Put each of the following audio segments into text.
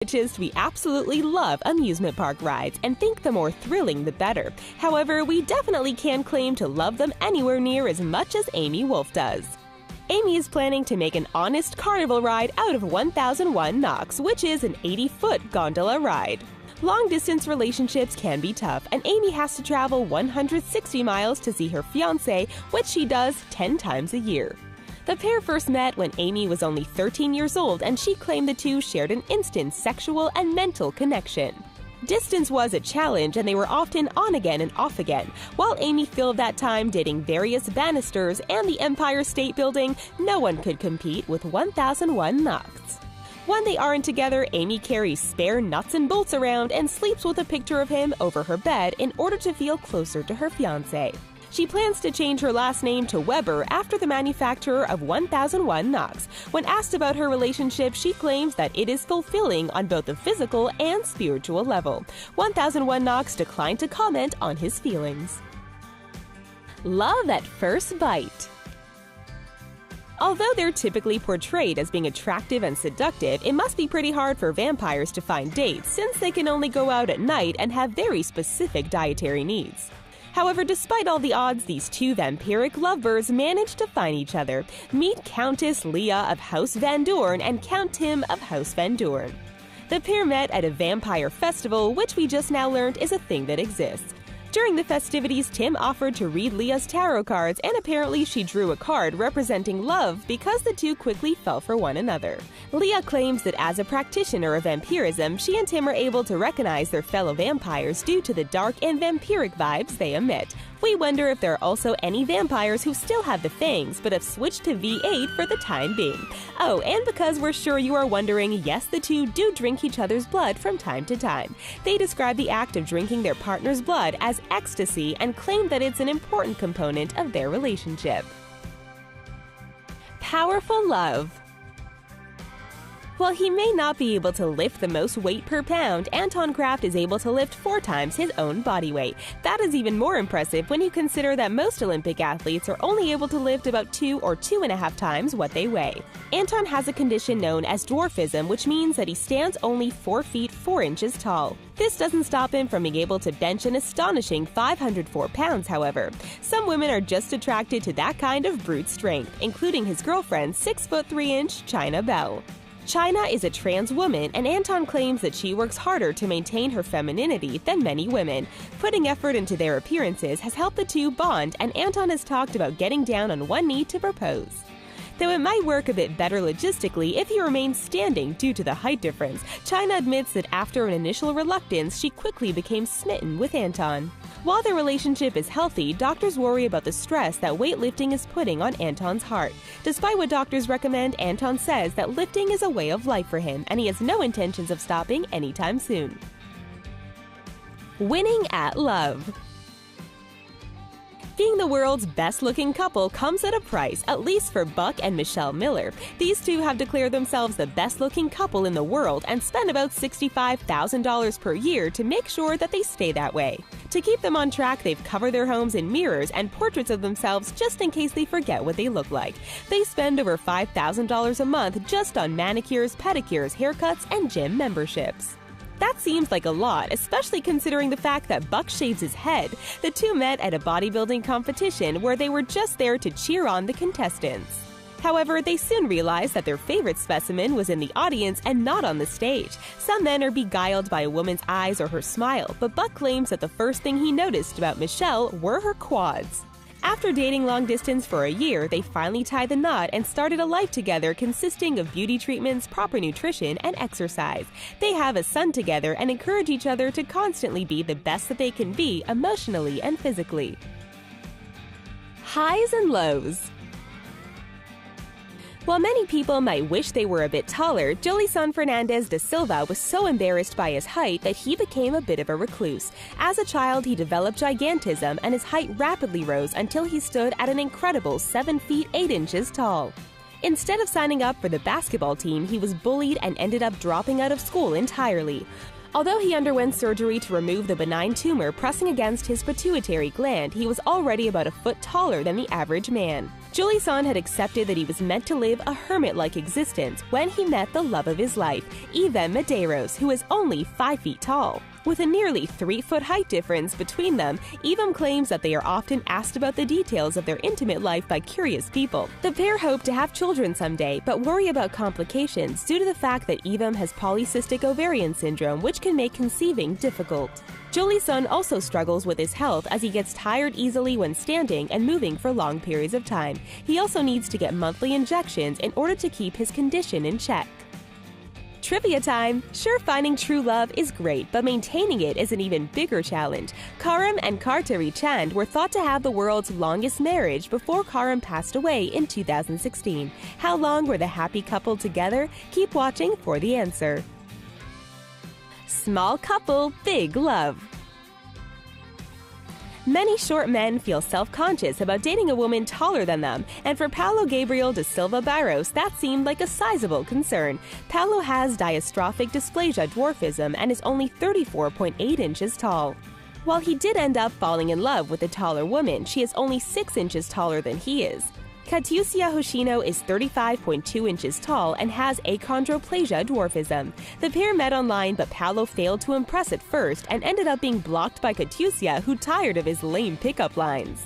Witches, we absolutely love amusement park rides and think the more thrilling the better. However, we definitely can't claim to love them anywhere near as much as Amy Wolf does. Amy is planning to make an honest carnival ride out of 1001 Knocks, which is an 80-foot gondola ride. Long-distance relationships can be tough, and Amy has to travel 160 miles to see her fiancé, which she does 10 times a year. The pair first met when Amy was only 13 years old, and she claimed the two shared an instant sexual and mental connection. Distance was a challenge, and they were often on again and off again. While Amy filled that time dating various Bannisters and the Empire State Building, no one could compete with 1001 Knocks. When they aren't together, Amy carries spare nuts and bolts around and sleeps with a picture of him over her bed in order to feel closer to her fiancé. She plans to change her last name to Weber after the manufacturer of 1001 Knocks. When asked about her relationship, she claims that it is fulfilling on both a physical and spiritual level. 1001 Knocks declined to comment on his feelings. Love at first bite. Although they're typically portrayed as being attractive and seductive, it must be pretty hard for vampires to find dates since they can only go out at night and have very specific dietary needs. However, despite all the odds, these two vampiric lovebirds managed to find each other. Meet Countess Leah of House Van Doorn and Count Tim of House Van Doorn. The pair met at a vampire festival, which we just now learned is a thing that exists. During the festivities, Tim offered to read Leah's tarot cards, and apparently she drew a card representing love because the two quickly fell for one another. Leah claims that as a practitioner of vampirism, she and Tim are able to recognize their fellow vampires due to the dark and vampiric vibes they emit. We wonder if there are also any vampires who still have the fangs but have switched to V8 for the time being. Oh, and because we're sure you are wondering, yes, the two do drink each other's blood from time to time. They describe the act of drinking their partner's blood as ecstasy and claim that it's an important component of their relationship. Powerful love. While he may not be able to lift the most weight per pound, Anton Kraft is able to lift 4 times his own body weight. That is even more impressive when you consider that most Olympic athletes are only able to lift about 2 or 2.5 times what they weigh. Anton has a condition known as dwarfism, which means that he stands only 4 feet 4 inches tall. This doesn't stop him from being able to bench an astonishing 504 pounds, however. Some women are just attracted to that kind of brute strength, including his girlfriend, 6'3" China Bell. China is a trans woman, and Anton claims that she works harder to maintain her femininity than many women. Putting effort into their appearances has helped the two bond, and Anton has talked about getting down on one knee to propose. Though it might work a bit better logistically if he remains standing due to the height difference, China admits that after an initial reluctance, she quickly became smitten with Anton. While their relationship is healthy, doctors worry about the stress that weightlifting is putting on Anton's heart. Despite what doctors recommend, Anton says that lifting is a way of life for him, and he has no intentions of stopping anytime soon. Winning at love. Being the world's best-looking couple comes at a price, at least for Buck and Michelle Miller. These two have declared themselves the best-looking couple in the world and spend about $65,000 per year to make sure that they stay that way. To keep them on track, they've covered their homes in mirrors and portraits of themselves just in case they forget what they look like. They spend over $5,000 a month just on manicures, pedicures, haircuts, and gym memberships. That seems like a lot, especially considering the fact that Buck shaves his head. The two met at a bodybuilding competition where they were just there to cheer on the contestants. However, they soon realized that their favorite specimen was in the audience and not on the stage. Some men are beguiled by a woman's eyes or her smile, but Buck claims that the first thing he noticed about Michelle were her quads. After dating long distance for a year, they finally tied the knot and started a life together consisting of beauty treatments, proper nutrition, and exercise. They have a son together and encourage each other to constantly be the best that they can be emotionally and physically. Highs and lows. While many people might wish they were a bit taller, Jolison Fernandez da Silva was so embarrassed by his height that he became a bit of a recluse. As a child, he developed gigantism, and his height rapidly rose until he stood at an incredible 7 feet 8 inches tall. Instead of signing up for the basketball team, he was bullied and ended up dropping out of school entirely. Although he underwent surgery to remove the benign tumor pressing against his pituitary gland, he was already about a foot taller than the average man. Julie-san had accepted that he was meant to live a hermit-like existence when he met the love of his life, Ivem Medeiros, who is only 5 feet tall. With a nearly 3-foot height difference between them, Ivem claims that they are often asked about the details of their intimate life by curious people. The pair hope to have children someday, but worry about complications due to the fact that Ivem has polycystic ovarian syndrome, which can make conceiving difficult. Julie-san also struggles with his health as he gets tired easily when standing and moving for long periods of time. He also needs to get monthly injections in order to keep his condition in check. Trivia time! Sure, finding true love is great, but maintaining it is an even bigger challenge. Karim and Kartari Chand were thought to have the world's longest marriage before Karim passed away in 2016. How long were the happy couple together? Keep watching for the answer. Small couple, big love. Many short men feel self-conscious about dating a woman taller than them, and for Paulo Gabriel da Silva Barros, that seemed like a sizable concern. Paulo has diastrophic dysplasia dwarfism and is only 34.8 inches tall. While he did end up falling in love with a taller woman, she is only 6 inches taller than he is. Katiusia Hoshino is 35.2 inches tall and has achondroplasia dwarfism. The pair met online, but Paulo failed to impress at first and ended up being blocked by Katiusia, who tired of his lame pickup lines.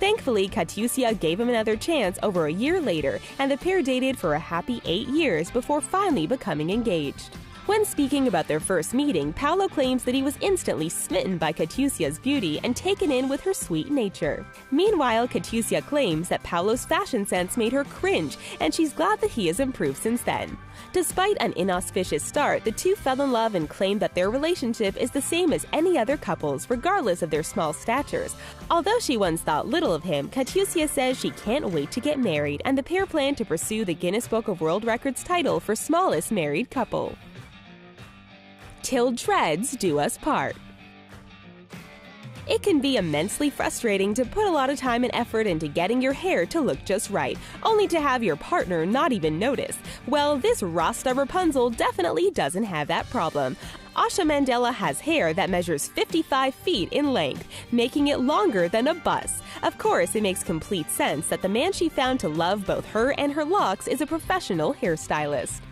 Thankfully, Katiusia gave him another chance over a year later, and the pair dated for a happy 8 years before finally becoming engaged. When speaking about their first meeting, Paulo claims that he was instantly smitten by Katiusia's beauty and taken in with her sweet nature. Meanwhile, Katiusia claims that Paulo's fashion sense made her cringe, and she's glad that he has improved since then. Despite an inauspicious start, the two fell in love and claimed that their relationship is the same as any other couple's, regardless of their small statures. Although she once thought little of him, Katiusia says she can't wait to get married, and the pair plan to pursue the Guinness Book of World Records title for smallest married couple. Till dreads do us part. It can be immensely frustrating to put a lot of time and effort into getting your hair to look just right, only to have your partner not even notice. Well, this Rasta Rapunzel definitely doesn't have that problem. Asha Mandela has hair that measures 55 feet in length, making it longer than a bus. Of course, it makes complete sense that the man she found to love both her and her locks is a professional hairstylist.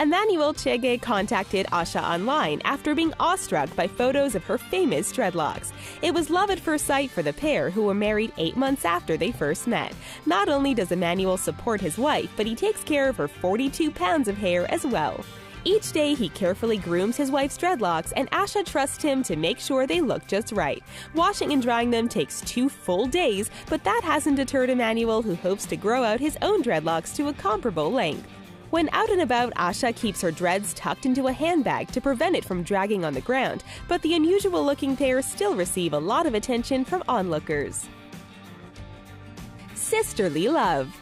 Emmanuel Chege contacted Asha online after being awestruck by photos of her famous dreadlocks. It was love at first sight for the pair, who were married 8 months after they first met. Not only does Emmanuel support his wife, but he takes care of her 42 pounds of hair as well. Each day, he carefully grooms his wife's dreadlocks, and Asha trusts him to make sure they look just right. Washing and drying them takes 2 full days, but that hasn't deterred Emmanuel, who hopes to grow out his own dreadlocks to a comparable length. When out and about, Asha keeps her dreads tucked into a handbag to prevent it from dragging on the ground, but the unusual-looking pair still receive a lot of attention from onlookers. Sisterly love.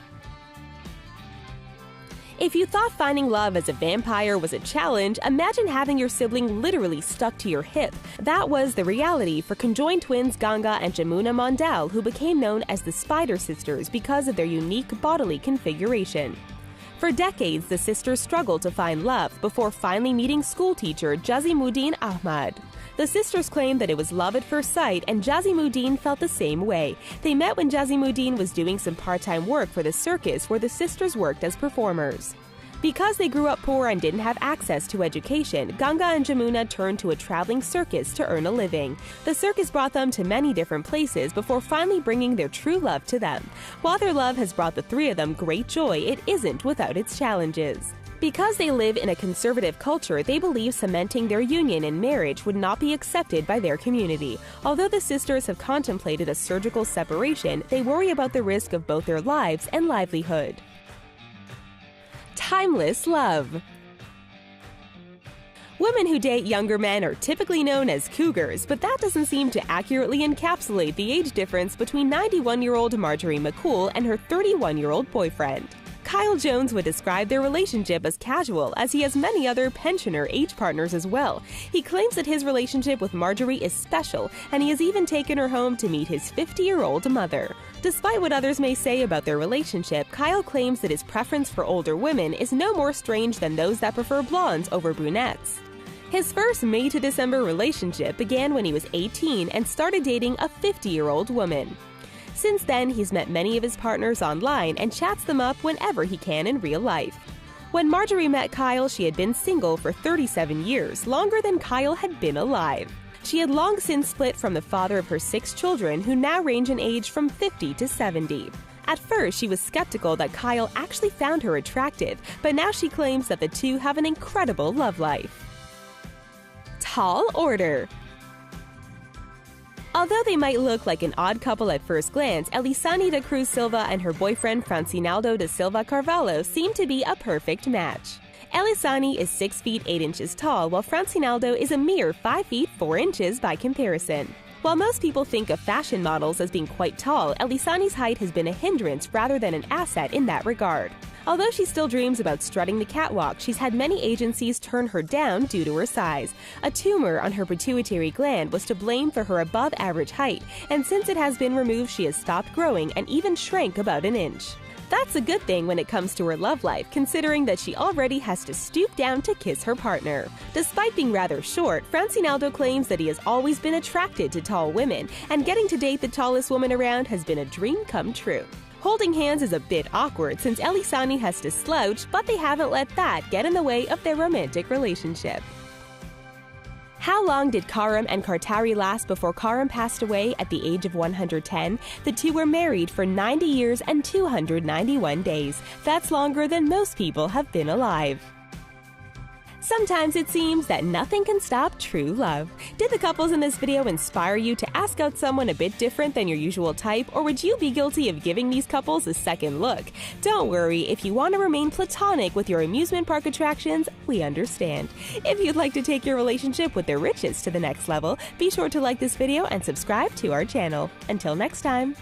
If you thought finding love as a vampire was a challenge, imagine having your sibling literally stuck to your hip. That was the reality for conjoined twins Ganga and Jamuna Mondal, who became known as the Spider Sisters because of their unique bodily configuration. For decades, the sisters struggled to find love before finally meeting schoolteacher Jazimuddin Ahmad. The sisters claimed that it was love at first sight, and Jazimuddin felt the same way. They met when Jazimuddin was doing some part-time work for the circus where the sisters worked as performers. Because they grew up poor and didn't have access to education, Ganga and Jamuna turned to a traveling circus to earn a living. The circus brought them to many different places before finally bringing their true love to them. While their love has brought the three of them great joy, it isn't without its challenges. Because they live in a conservative culture, they believe cementing their union in marriage would not be accepted by their community. Although the sisters have contemplated a surgical separation, they worry about the risk of both their lives and livelihood. Timeless love. Women who date younger men are typically known as cougars, but that doesn't seem to accurately encapsulate the age difference between 91-year-old Marjorie McCool and her 31-year-old boyfriend. Kyle Jones would describe their relationship as casual, as he has many other pensioner age partners as well. He claims that his relationship with Marjorie is special, and he has even taken her home to meet his 50-year-old mother. Despite what others may say about their relationship, Kyle claims that his preference for older women is no more strange than those that prefer blondes over brunettes. His first May to December relationship began when he was 18 and started dating a 50-year-old woman. Since then, he's met many of his partners online and chats them up whenever he can in real life. When Marjorie met Kyle, she had been single for 37 years, longer than Kyle had been alive. She had long since split from the father of her 6 children, who now range in age from 50 to 70. At first, she was skeptical that Kyle actually found her attractive, but now she claims that the two have an incredible love life. Tall order. Although they might look like an odd couple at first glance, Elisani da Cruz Silva and her boyfriend Francinaldo da Silva Carvalho seem to be a perfect match. Elisani is 6 feet 8 inches tall, while Francinaldo is a mere 5 feet 4 inches by comparison. While most people think of fashion models as being quite tall, Elisani's height has been a hindrance rather than an asset in that regard. Although she still dreams about strutting the catwalk, she's had many agencies turn her down due to her size. A tumor on her pituitary gland was to blame for her above-average height, and since it has been removed, she has stopped growing and even shrank about an inch. That's a good thing when it comes to her love life, considering that she already has to stoop down to kiss her partner. Despite being rather short, Francinaldo claims that he has always been attracted to tall women, and getting to date the tallest woman around has been a dream come true. Holding hands is a bit awkward since Elisani has to slouch, but they haven't let that get in the way of their romantic relationship. How long did Karim and Kartari last before Karim passed away at the age of 110? The two were married for 90 years and 291 days. That's longer than most people have been alive. Sometimes it seems that nothing can stop true love. Did the couples in this video inspire you to ask out someone a bit different than your usual type, or would you be guilty of giving these couples a second look? Don't worry, if you want to remain platonic with your amusement park attractions, we understand. If you'd like to take your relationship with the richest to the next level, be sure to like this video and subscribe to our channel. Until next time.